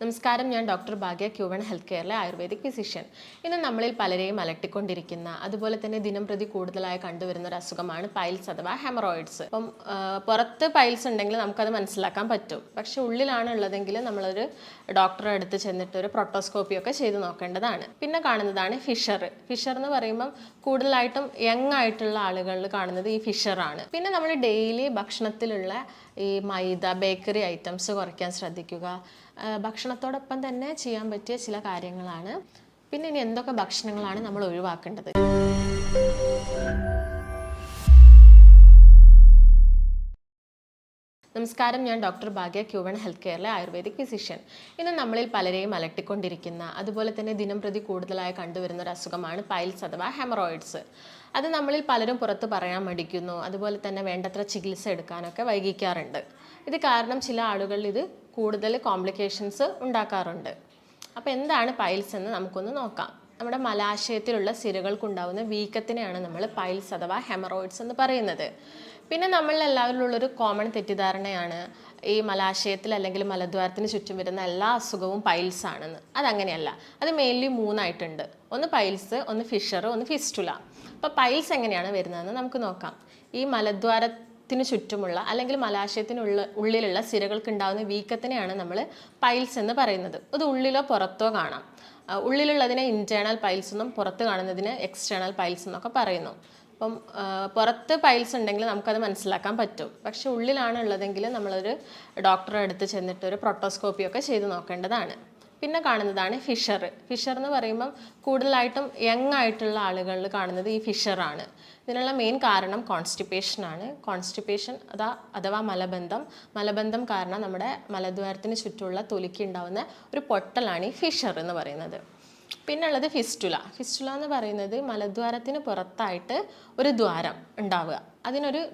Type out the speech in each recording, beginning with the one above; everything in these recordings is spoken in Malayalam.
നമസ്കാരം, ഞാൻ ഡോക്ടർ ഭാഗ്യ, ക്യൂവൺ ഹെൽത്ത് കെയറിലെ ആയുർവേദിക് ഫിസിഷ്യൻ. ഇന്ന് നമ്മളിൽ പലരെയും അലട്ടിക്കൊണ്ടിരിക്കുന്ന, അതുപോലെ തന്നെ ദിനം പ്രതി കൂടുതലായി കണ്ടുവരുന്ന ഒരു അസുഖമാണ് പൈൽസ് അഥവാ ഹെമറോയിഡ്സ്. അപ്പം പുറത്ത് പൈൽസ് ഉണ്ടെങ്കിൽ നമുക്കത് മനസ്സിലാക്കാൻ പറ്റും. പക്ഷെ ഉള്ളിലാണ് ഉള്ളതെങ്കിൽ നമ്മളൊരു ഡോക്ടറെ അടുത്ത് ചെന്നിട്ട് ഒരു പ്രൊട്ടോസ്കോപ്പി ഒക്കെ ചെയ്ത് നോക്കേണ്ടതാണ്. പിന്നെ കാണുന്നതാണ് ഫിഷർ. ഫിഷർ എന്ന് പറയുമ്പം കൂടുതലായിട്ടും യങ് ആയിട്ടുള്ള ആളുകളിൽ കാണുന്നത് ഈ ഫിഷറാണ്. പിന്നെ നമ്മൾ ഡെയിലി ഭക്ഷണത്തിലുള്ള ഈ മൈദ, ബേക്കറി ഐറ്റംസ് കുറയ്ക്കാൻ ശ്രദ്ധിക്കുക. ഭക്ഷണത്തോടൊപ്പം തന്നെ ചെയ്യാൻ പറ്റിയ ചില കാര്യങ്ങളാണ്. പിന്നെ ഇനി എന്തൊക്കെ ഭക്ഷണങ്ങളാണ് നമ്മൾ ഒഴിവാക്കേണ്ടത്? നമസ്കാരം, ഞാൻ ഡോക്ടർ ഭാഗ്യ, ക്യൂവൺ ഹെൽത്ത് കെയറിലെ ആയുർവേദിക് ഫിസിഷ്യൻ. ഇന്ന് നമ്മളിൽ പലരെയും അലട്ടിക്കൊണ്ടിരിക്കുന്ന, അതുപോലെ തന്നെ ദിനം പ്രതി കൂടുതലായി കണ്ടുവരുന്ന ഒരു അസുഖമാണ് പൈൽസ് അഥവാ ഹെമറോയിഡ്സ്. അത് നമ്മളിൽ പലരും പുറത്ത് പറയാൻ മടിക്കുന്നു. അതുപോലെ തന്നെ വേണ്ടത്ര ചികിത്സ എടുക്കാനൊക്കെ വൈകിക്കാറുണ്ട്. ഇത് കാരണം ചില ആളുകളിൽ ഇത് കൂടുതൽ കോംപ്ലിക്കേഷൻസ് ഉണ്ടാക്കാറുണ്ട്. അപ്പോൾ എന്താണ് പൈൽസ് എന്ന് നമുക്കൊന്ന് നോക്കാം. നമ്മുടെ മലാശയത്തിലുള്ള സിരകൾക്കുണ്ടാകുന്ന വീക്കത്തിനെയാണ് നമ്മൾ പൈൽസ് അഥവാ ഹെമറോയിഡ്സ് എന്ന് പറയുന്നത്. പിന്നെ നമ്മളെല്ലാവരിലുള്ളൊരു കോമൺ തെറ്റിദ്ധാരണയാണ് ഈ മലാശയത്തിൽ അല്ലെങ്കിൽ മലദ്വാരത്തിന് ചുറ്റും വരുന്ന എല്ലാ അസുഖവും പൈൽസ് ആണെന്ന്. അതങ്ങനെയല്ല. അത് മെയിൻലി മൂന്നായിട്ടുണ്ട്. ഒന്ന് പൈൽസ്, ഒന്ന് ഫിഷർ, ഒന്ന് ഫിസ്റ്റുല. അപ്പോൾ പൈൽസ് എങ്ങനെയാണ് വരുന്നതെന്ന് നമുക്ക് നോക്കാം. ഈ മലദ്വാരത്തിന് ചുറ്റുമുള്ള അല്ലെങ്കിൽ ഉള്ളിലുള്ള സിരകൾക്ക് ഉണ്ടാകുന്ന വീക്കത്തിനെയാണ് നമ്മൾ പൈൽസ് എന്ന് പറയുന്നത്. അത് ഉള്ളിലോ പുറത്തോ കാണാം. ഉള്ളിലുള്ളതിനെ ഇൻറ്റേർണൽ പൈൽസ് എന്നും പുറത്ത് കാണുന്നതിന് എക്സ്റ്റേണൽ പൈൽസ് എന്നൊക്കെ പറയുന്നു. അപ്പം പുറത്ത് പൈൽസ് ഉണ്ടെങ്കിൽ നമുക്കത് മനസ്സിലാക്കാൻ പറ്റും. പക്ഷെ ഉള്ളിലാണ് ഉള്ളതെങ്കിൽ നമ്മളൊരു ഡോക്ടറെ അടുത്ത് ചെന്നിട്ട് ഒരു പ്രൊട്ടോസ്കോപ്പി ഒക്കെ ചെയ്ത് നോക്കേണ്ടതാണ്. പിന്നെ കാണുന്നതാണ് ഫിഷർ. ഫിഷർ എന്ന് പറയുമ്പം കൂടുതലായിട്ടും യങ് ആയിട്ടുള്ള ആളുകളിൽ കാണുന്നത് ഈ ഫിഷറാണ്. ഇതിനുള്ള മെയിൻ കാരണം കോൺസ്റ്റിപ്പേഷനാണ്. കോൺസ്റ്റിപ്പേഷൻ അഥവാ മലബന്ധം കാരണം നമ്മുടെ മലദ്വാരത്തിന് ചുറ്റുമുള്ള തൊലിക്ക് ഉണ്ടാകുന്ന ഒരു പൊട്ടലാണ് ഈ ഫിഷർ എന്ന് പറയുന്നത്. പിന്നുള്ളത് ഫിസ്റ്റുല. ഫിസ്റ്റുല എന്ന് പറയുന്നത് മലദ്വാരത്തിന് പുറത്തായിട്ട് ഒരു ദ്വാരം ഉണ്ടാവുക.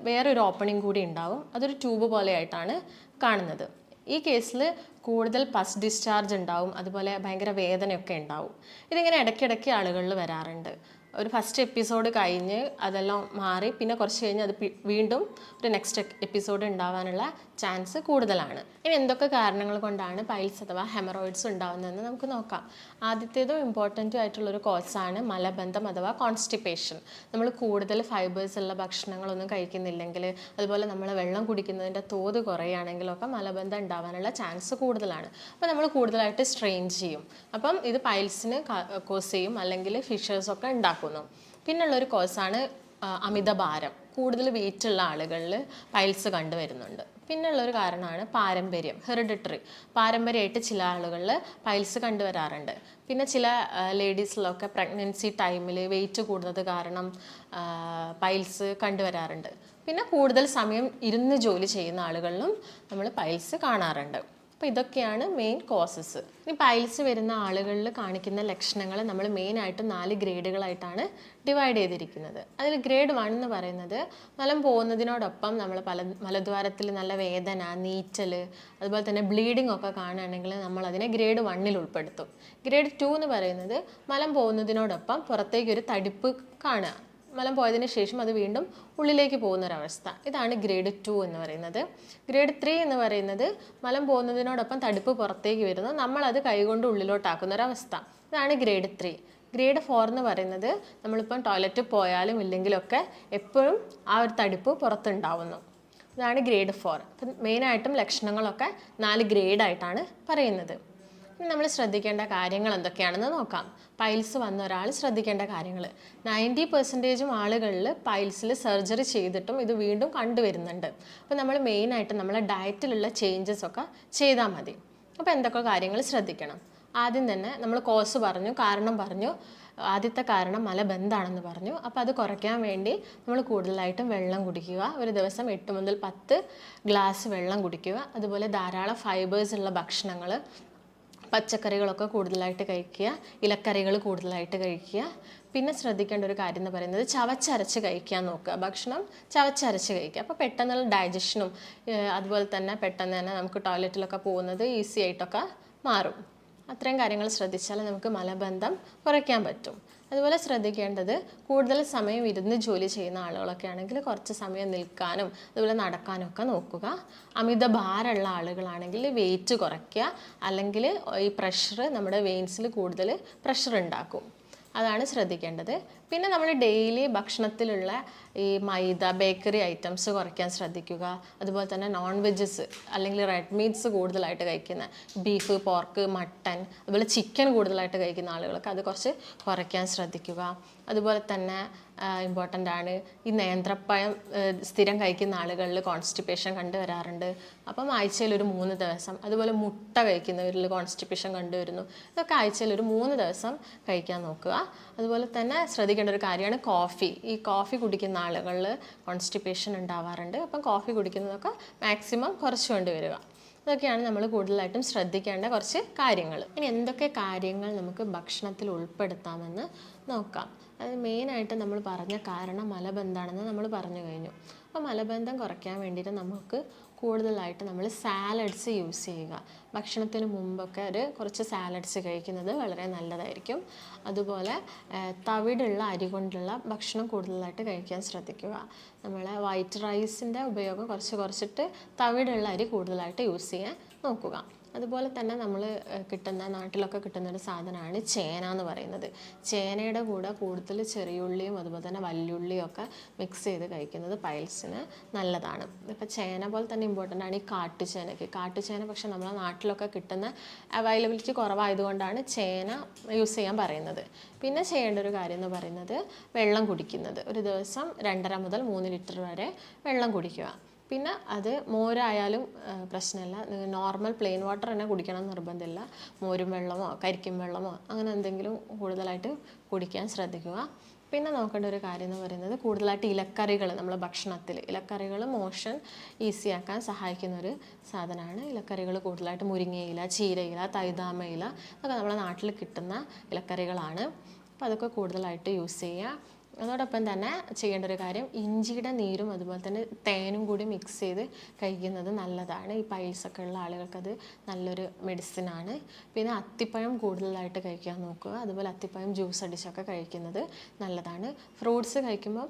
വേറൊരു ഓപ്പണിംഗ് കൂടി ഉണ്ടാവും. അതൊരു ട്യൂബ് പോലെയായിട്ടാണ് കാണുന്നത്. ഈ കേസിൽ കൂടുതൽ പസ് ഡിസ്ചാർജ് ഉണ്ടാവും. അതുപോലെ ഭയങ്കര വേദനയൊക്കെ ഉണ്ടാവും. ഇതിങ്ങനെ ഇടയ്ക്കിടയ്ക്ക് ആളുകളിൽ വരാറുണ്ട്. ഒരു ഫസ്റ്റ് എപ്പിസോഡ് കഴിഞ്ഞ് അതെല്ലാം മാറി പിന്നെ കുറച്ച് കഴിഞ്ഞ് അത് വീണ്ടും ഒരു നെക്സ്റ്റ് എപ്പിസോഡ് ഉണ്ടാവാനുള്ള ചാൻസ് കൂടുതലാണ്. ഇനി എന്തൊക്കെ കാരണങ്ങൾ കൊണ്ടാണ് പൈൽസ് അഥവാ ഹെമറോയിഡ്സ് ഉണ്ടാവുന്നതെന്ന് നമുക്ക് നോക്കാം. ആദ്യത്തേതും ഇമ്പോർട്ടൻറ്റും ആയിട്ടുള്ളൊരു കോസാണ് മലബന്ധം അഥവാ കോൺസ്റ്റിപ്പേഷൻ. നമ്മൾ കൂടുതൽ ഫൈബേഴ്സ് ഉള്ള ഭക്ഷണങ്ങളൊന്നും കഴിക്കുന്നില്ലെങ്കിൽ, അതുപോലെ നമ്മൾ വെള്ളം കുടിക്കുന്നതിൻ്റെ തോത് കുറയുകയാണെങ്കിലൊക്കെ മലബന്ധം ഉണ്ടാവാനുള്ള ചാൻസ് കൂടുതലാണ്. അപ്പോൾ നമ്മൾ കൂടുതലായിട്ട് സ്ട്രെയിൻ ചെയ്യും. അപ്പം ഇത് പൈൽസിന് കോസ് ചെയ്യും, അല്ലെങ്കിൽ ഫിഷേഴ്സൊക്കെ ഉണ്ടാക്കും. പിന്നുള്ളൊരു കോസാണ് അമിതഭാരം. കൂടുതൽ വെയിറ്റ് ഉള്ള ആളുകളിൽ പൈൽസ് കണ്ടുവരുന്നുണ്ട്. പിന്നുള്ളൊരു കാരണമാണ് പാരമ്പര്യം, ഹെറിഡിറ്ററി. പാരമ്പര്യമായിട്ട് ചില ആളുകളിൽ പൈൽസ് കണ്ടുവരാറുണ്ട്. പിന്നെ ചില ലേഡീസിലൊക്കെ പ്രഗ്നൻസി ടൈമിൽ വെയിറ്റ് കൂടുന്നത് കാരണം പൈൽസ് കണ്ടുവരാറുണ്ട്. പിന്നെ കൂടുതൽ സമയം ഇരുന്ന് ജോലി ചെയ്യുന്ന ആളുകളിലും നമ്മൾ പൈൽസ് കാണാറുണ്ട്. അപ്പോൾ ഇതൊക്കെയാണ് മെയിൻ കോസസ്. ഇനി പൈൽസ് വരുന്ന ആളുകളിൽ കാണിക്കുന്ന ലക്ഷണങ്ങൾ നമ്മൾ മെയിനായിട്ട് 4 ഗ്രേഡുകളായിട്ടാണ് ഡിവൈഡ് ചെയ്തിരിക്കുന്നത്. അതിൽ ഗ്രേഡ് 1 എന്ന് പറയുന്നത് മലം പോകുന്നതിനോടൊപ്പം നമ്മൾ മലദ്വാരത്തിൽ നല്ല വേദന, നീറ്റൽ, അതുപോലെ തന്നെ ബ്ലീഡിംഗ് ഒക്കെ കാണുകയാണെങ്കിൽ നമ്മളതിനെ ഗ്രേഡ് 1 ഉൾപ്പെടുത്തും. ഗ്രേഡ് 2 എന്ന് പറയുന്നത് മലം പോകുന്നതിനോടൊപ്പം പുറത്തേക്കൊരു തടിപ്പ് കാണുക. മലം പോയതിന് ശേഷം അത് വീണ്ടും ഉള്ളിലേക്ക് പോകുന്നൊരവസ്ഥ. ഇതാണ് ഗ്രേഡ് 2 എന്ന് പറയുന്നത്. ഗ്രേഡ് 3 എന്ന് പറയുന്നത് മലം പോകുന്നതിനോടൊപ്പം തടിപ്പ് പുറത്തേക്ക് വരുന്നു, നമ്മളത് കൈകൊണ്ട് ഉള്ളിലോട്ടാക്കുന്നൊരവസ്ഥ. ഇതാണ് ഗ്രേഡ് 3. ഗ്രേഡ് 4 എന്ന് പറയുന്നത് നമ്മളിപ്പം ടോയ്ലറ്റിൽ പോയാലും ഇല്ലെങ്കിലൊക്കെ എപ്പോഴും ആ ഒരു തടിപ്പ് പുറത്തുണ്ടാവുന്നു. ഇതാണ് ഗ്രേഡ് 4. അപ്പം മെയിനായിട്ടും ലക്ഷണങ്ങളൊക്കെ 4 ഗ്രേഡായിട്ടാണ് പറയുന്നത്. ഇനി നമ്മൾ ശ്രദ്ധിക്കേണ്ട കാര്യങ്ങൾ എന്തൊക്കെയാണെന്ന് നോക്കാം. പൈൽസ് വന്ന ഒരാൾ ശ്രദ്ധിക്കേണ്ട കാര്യങ്ങൾ. 90% ആളുകളിൽ പൈൽസിൽ സർജറി ചെയ്തിട്ടും ഇത് വീണ്ടും കണ്ടുവരുന്നുണ്ട്. അപ്പോൾ നമ്മൾ മെയിനായിട്ട് നമ്മളെ ഡയറ്റിലുള്ള ചേഞ്ചസ് ഒക്കെ ചെയ്താൽ മതി. അപ്പോൾ എന്തൊക്കെ കാര്യങ്ങൾ ശ്രദ്ധിക്കണം? ആദ്യം തന്നെ നമ്മൾ കോസ് പറഞ്ഞു, കാരണം പറഞ്ഞു. ആദ്യത്തെ കാരണം മലബന്ധമാണെന്ന് പറഞ്ഞു. അപ്പോൾ അത് കുറയ്ക്കാൻ വേണ്ടി നമ്മൾ കൂടുതലായിട്ടും വെള്ളം കുടിക്കുക. ഒരു ദിവസം 8 മുതൽ 10 ഗ്ലാസ് വെള്ളം കുടിക്കുക. അതുപോലെ ധാരാളം ഫൈബേഴ്സ് ഉള്ള ഭക്ഷണങ്ങൾ, പച്ചക്കറികളൊക്കെ കൂടുതലായിട്ട് കഴിക്കുക, ഇലക്കറികൾ കൂടുതലായിട്ട് കഴിക്കുക. പിന്നെ ശ്രദ്ധിക്കേണ്ട ഒരു കാര്യം എന്ന് പറയുന്നത് ചവച്ചരച്ച് കഴിക്കാൻ നോക്കുക. ഭക്ഷണം ചവച്ചരച്ച് കഴിക്കുക. അപ്പോൾ പെട്ടെന്നുള്ള ഡൈജഷനും അതുപോലെ തന്നെ പെട്ടെന്ന് തന്നെ നമുക്ക് ടോയ്ലറ്റിലൊക്കെ പോകുന്നത് ഈസി ആയിട്ടൊക്കെ മാറും. അത്രയും കാര്യങ്ങൾ ശ്രദ്ധിച്ചാൽ നമുക്ക് മലബന്ധം കുറയ്ക്കാൻ പറ്റും. അതുപോലെ ശ്രദ്ധിക്കേണ്ടത് കൂടുതൽ സമയം ഇരുന്ന് ജോലി ചെയ്യുന്ന ആളുകളൊക്കെ ആണെങ്കിൽ കുറച്ച് സമയം നിൽക്കാനും അതുപോലെ നടക്കാനും ഒക്കെ നോക്കുക. അമിത ഭാരമുള്ള ആളുകളാണെങ്കിൽ വെയിറ്റ് കുറയ്ക്കുക, അല്ലെങ്കിൽ ഈ പ്രഷർ നമ്മുടെ വെയിൻസിൽ കൂടുതൽ പ്രഷർ ഉണ്ടാക്കും. അതാണ് ശ്രദ്ധിക്കേണ്ടത്. പിന്നെ നമ്മൾ ഡെയിലി ഭക്ഷണത്തിലുള്ള ഈ മൈദ ബേക്കറി ഐറ്റംസ് കുറയ്ക്കാൻ ശ്രദ്ധിക്കുക. അതുപോലെ തന്നെ നോൺ വെജസ് അല്ലെങ്കിൽ റെഡ് മീറ്റ്സ് കൂടുതലായിട്ട് കഴിക്കുന്ന ബീഫ്, പോർക്ക്, മട്ടൻ, അതുപോലെ ചിക്കൻ കൂടുതലായിട്ട് കഴിക്കുന്ന ആളുകൾക്ക് അത് കുറച്ച് കുറയ്ക്കാൻ ശ്രദ്ധിക്കുക. അതുപോലെ തന്നെ ഇമ്പോർട്ടൻ്റ് ആണ് ഈ നേന്ത്രപ്പഴം സ്ഥിരം കഴിക്കുന്ന ആളുകളിൽ കോൺസ്റ്റിപ്പേഷൻ കണ്ടുവരാറുണ്ട്. അപ്പം ആഴ്ചയിൽ ഒരു 3 ദിവസം, അതുപോലെ മുട്ട കഴിക്കുന്നവരിൽ കോൺസ്റ്റിപ്പേഷൻ കണ്ടുവരുന്നു. ഇതൊക്കെ ആഴ്ചയിൽ ഒരു 3 ദിവസം കഴിക്കാൻ നോക്കുക. അതുപോലെ തന്നെ ശ്രദ്ധിക്കേണ്ട ഒരു കാര്യമാണ് കോഫി. ഈ കോഫി കുടിക്കുന്ന ആളുകളിൽ കോൺസ്റ്റിപ്പേഷൻ ഉണ്ടാവാറുണ്ട്. അപ്പം കോഫി കുടിക്കുന്നതൊക്കെ മാക്സിമം കുറച്ച് കൊണ്ടുവരിക. ഇതൊക്കെയാണ് നമ്മൾ കൂടുതലായിട്ടും ശ്രദ്ധിക്കേണ്ട കുറച്ച് കാര്യങ്ങൾ. ഇനി എന്തൊക്കെ കാര്യങ്ങൾ നമുക്ക് ഭക്ഷണത്തിൽ ഉൾപ്പെടുത്താമെന്ന് നോക്കാം. അത് മെയിനായിട്ട് നമ്മൾ പറഞ്ഞ കാരണം മലബന്ധമാണെന്ന് നമ്മൾ പറഞ്ഞു കഴിഞ്ഞു. അപ്പോൾ മലബന്ധം കുറയ്ക്കാൻ വേണ്ടിയിട്ട് നമുക്ക് കൂടുതലായിട്ട് നമ്മൾ സാലഡ്സ് യൂസ് ചെയ്യുക. ഭക്ഷണത്തിന് മുമ്പൊക്കെ കുറച്ച് സാലഡ്സ് കഴിക്കുന്നത് വളരെ നല്ലതായിരിക്കും. അതുപോലെ തവിടുള്ള അരി കൊണ്ടുള്ള ഭക്ഷണം കൂടുതലായിട്ട് കഴിക്കാൻ ശ്രദ്ധിക്കുക. നമ്മൾ വൈറ്റ് റൈസിൻ്റെ ഉപയോഗം കുറച്ചിട്ട് തവിടുള്ള അരി കൂടുതലായിട്ട് യൂസ് ചെയ്യാൻ നോക്കുക. അതുപോലെ തന്നെ നമ്മൾ നാട്ടിലൊക്കെ കിട്ടുന്ന ഒരു സാധനമാണ് ചേന എന്ന് പറയുന്നത്. ചേനയുടെ കൂടെ കൂടുതൽ ചെറിയുള്ളിയും അതുപോലെ തന്നെ വല്യുള്ളിയും ഒക്കെ മിക്സ് ചെയ്ത് കഴിക്കുന്നത് പൈൽസിന് നല്ലതാണ്. ഇപ്പോൾ ചേന പോലെ തന്നെ ഇമ്പോർട്ടൻ്റ് ആണ് ഈ കാട്ടുചേന. പക്ഷേ നമ്മളെ നാട്ടിലൊക്കെ കിട്ടുന്ന അവൈലബിലിറ്റി കുറവായതുകൊണ്ടാണ് ചേന യൂസ് ചെയ്യാൻ പറയുന്നത്. പിന്നെ ചെയ്യേണ്ട ഒരു കാര്യം എന്ന് പറയുന്നത് വെള്ളം കുടിക്കുന്നത്. ഒരു ദിവസം 2.5 മുതൽ 3 ലിറ്റർ വരെ വെള്ളം കുടിക്കുക. പിന്നെ അത് മോരായാലും പ്രശ്നമില്ല, നോർമൽ പ്ലെയിൻ വാട്ടർ തന്നെ കുടിക്കണം എന്ന് നിർബന്ധമില്ല. മോരും വെള്ളമോ കരിക്കും വെള്ളമോ അങ്ങനെ എന്തെങ്കിലും കൂടുതലായിട്ട് കുടിക്കാൻ ശ്രദ്ധിക്കുക. പിന്നെ നോക്കേണ്ട ഒരു കാര്യം എന്ന് പറയുന്നത് കൂടുതലായിട്ട് ഇലക്കറികൾ നമ്മുടെ ഭക്ഷണത്തിൽ മോഷൻ ഈസി ആക്കാൻ സഹായിക്കുന്ന ഒരു സാധനമാണ്. ഇലക്കറികൾ കൂടുതലായിട്ട് മുരിങ്ങയില, ചീരയില, തൈതാമയില അതൊക്കെ നമ്മുടെ നാട്ടിൽ കിട്ടുന്ന ഇലക്കറികളാണ്. അപ്പോൾ അതൊക്കെ കൂടുതലായിട്ട് യൂസ് ചെയ്യുക. അതോടൊപ്പം തന്നെ ചെയ്യേണ്ട ഒരു കാര്യം ഇഞ്ചിയുടെ നീരും അതുപോലെ തന്നെ തേനും കൂടി മിക്സ് ചെയ്ത് കഴിക്കുന്നത് നല്ലതാണ്. ഈ പൈൽസൊക്കെ ഉള്ള ആളുകൾക്കത് നല്ലൊരു മെഡിസിനാണ്. പിന്നെ അത്തിപ്പഴം കൂടുതലായിട്ട് കഴിക്കാൻ നോക്കുക. അതുപോലെ അത്തിപ്പഴം ജ്യൂസ് അടിച്ചൊക്കെ കഴിക്കുന്നത് നല്ലതാണ്. ഫ്രൂട്ട്സ് കഴിക്കുമ്പം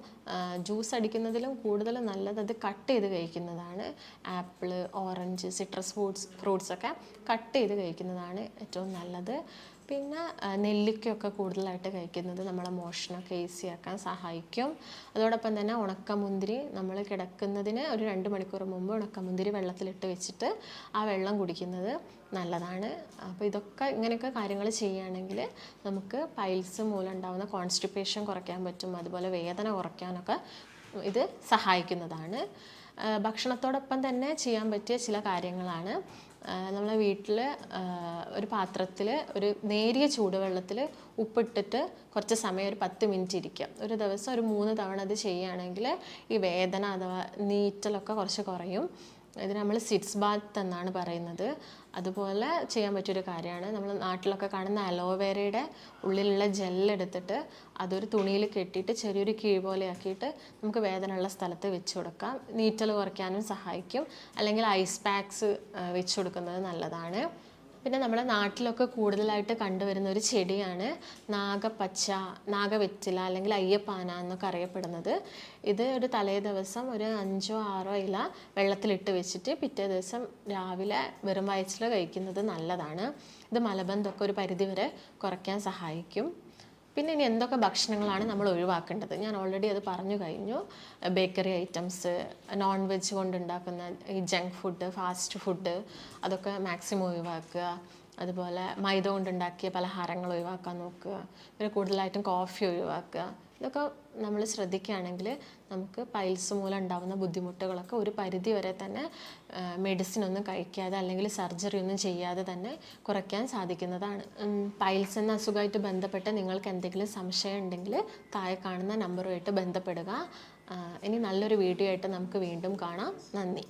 ജ്യൂസ് അടിക്കുന്നതിലും കൂടുതൽ നല്ലത് അത് കട്ട് ചെയ്ത് കഴിക്കുന്നതാണ്. ആപ്പിള്, ഓറഞ്ച്, സിട്രസ് ഫ്രൂട്ട്സൊക്കെ കട്ട് ചെയ്ത് കഴിക്കുന്നതാണ് ഏറ്റവും നല്ലത്. പിന്നെ നെല്ലിക്കയൊക്കെ കൂടുതലായിട്ട് കഴിക്കുന്നത് നമ്മളെ മോഷനൊക്കെ ഈസി ആക്കാൻ സഹായിക്കും. അതോടൊപ്പം തന്നെ ഉണക്കമുന്തിരി നമ്മൾ കിടക്കുന്നതിന് ഒരു 2 മണിക്കൂർ മുമ്പ് ഉണക്കമുന്തിരി വെള്ളത്തിലിട്ട് വെച്ചിട്ട് ആ വെള്ളം കുടിക്കുന്നത് നല്ലതാണ്. അപ്പോൾ ഇങ്ങനെയൊക്കെ കാര്യങ്ങൾ ചെയ്യുകയാണെങ്കിൽ നമുക്ക് പൈൽസ് മൂലം ഉണ്ടാകുന്ന കോൺസ്റ്റിപ്പേഷൻ കുറയ്ക്കാൻ പറ്റും. അതുപോലെ വേദന കുറയ്ക്കാനൊക്കെ ഇത് സഹായിക്കുന്നതാണ്. ഭക്ഷണത്തോടൊപ്പം തന്നെ ചെയ്യാൻ പറ്റിയ ചില കാര്യങ്ങളാണ്. നമ്മളെ വീട്ടിൽ ഒരു പാത്രത്തിൽ ഒരു നേരിയ ചൂടുവെള്ളത്തിൽ ഉപ്പിട്ടിട്ട് കുറച്ച് സമയം ഒരു 10 മിനിറ്റ് ഇരിക്കുക. ഒരു ദിവസം ഒരു 3 തവണ അത് ചെയ്യുകയാണെങ്കിൽ ഈ വേദന അഥവാ നീറ്റലൊക്കെ കുറച്ച് കുറയും. ഇതിന് നമ്മൾ സിറ്റ്സ് ബാത്ത് എന്നാണ് പറയുന്നത്. അതുപോലെ ചെയ്യാൻ പറ്റിയൊരു കാര്യമാണ് നമ്മൾ നാട്ടിലൊക്കെ കാണുന്ന അലോവേരയുടെ ഉള്ളിലുള്ള ജെല്ലെടുത്തിട്ട് അതൊരു തുണിയിൽ കെട്ടിയിട്ട് ചെറിയൊരു കിഴി പോലെ ആക്കിയിട്ട് നമുക്ക് വേദനയുള്ള സ്ഥലത്ത് വെച്ച് കൊടുക്കാം. നീറ്റൽ കുറയ്ക്കാനും സഹായിക്കും. അല്ലെങ്കിൽ ഐസ് പാക്സ് വെച്ച് കൊടുക്കുന്നത് നല്ലതാണ്. പിന്നെ നമ്മുടെ നാട്ടിലൊക്കെ കൂടുതലായിട്ട് കണ്ടുവരുന്ന ഒരു ചെടിയാണ് നാഗപ്പച്ച, നാഗവെറ്റില അല്ലെങ്കിൽ അയ്യപ്പാന എന്നൊക്കെ അറിയപ്പെടുന്നത്. ഇത് ഒരു തലേ ദിവസം ഒരു 5 or 6 ഇല വെള്ളത്തിലിട്ട് വെച്ചിട്ട് പിറ്റേ ദിവസം രാവിലെ വെറും വയറ്റിൽ കഴിക്കുന്നത് നല്ലതാണ്. ഇത് മലബന്ധമൊക്കെ ഒരു പരിധിവരെ കുറയ്ക്കാൻ സഹായിക്കും. പിന്നെ ഇനി എന്തൊക്കെ ഭക്ഷണങ്ങളാണ് നമ്മൾ ഒഴിവാക്കേണ്ടത്? ഞാൻ ഓൾറെഡി അത് പറഞ്ഞു കഴിഞ്ഞു. ബേക്കറി ഐറ്റംസ്, നോൺ വെജ് കൊണ്ടുണ്ടാക്കുന്ന ഈ ജങ്ക് ഫുഡ്, ഫാസ്റ്റ് ഫുഡ് അതൊക്കെ മാക്സിമം ഒഴിവാക്കുക. അതുപോലെ മൈദ കൊണ്ടുണ്ടാക്കിയ പലഹാരങ്ങൾ ഒഴിവാക്കാൻ നോക്കുക. പിന്നെ കൂടുതലായിട്ടും കോഫി ഒഴിവാക്കുക. ഇതൊക്കെ നമ്മൾ ശ്രദ്ധിക്കുകയാണെങ്കിൽ നമുക്ക് പൈൽസ് മൂലം ഉണ്ടാകുന്ന ബുദ്ധിമുട്ടുകളൊക്കെ ഒരു പരിധി വരെ തന്നെ മെഡിസിൻ ഒന്നും കഴിക്കാതെ അല്ലെങ്കിൽ സർജറി ഒന്നും ചെയ്യാതെ തന്നെ കുറയ്ക്കാൻ സാധിക്കുന്നതാണ്. പൈൽസ് എന്ന അസുഖമായിട്ട് ബന്ധപ്പെട്ട് നിങ്ങൾക്ക് എന്തെങ്കിലും സംശയം ഉണ്ടെങ്കിൽ താഴെ കാണുന്ന നമ്പറുമായിട്ട് ബന്ധപ്പെടുക. ഇനി നല്ലൊരു വീഡിയോ ആയിട്ട് നമുക്ക് വീണ്ടും കാണാം. നന്ദി.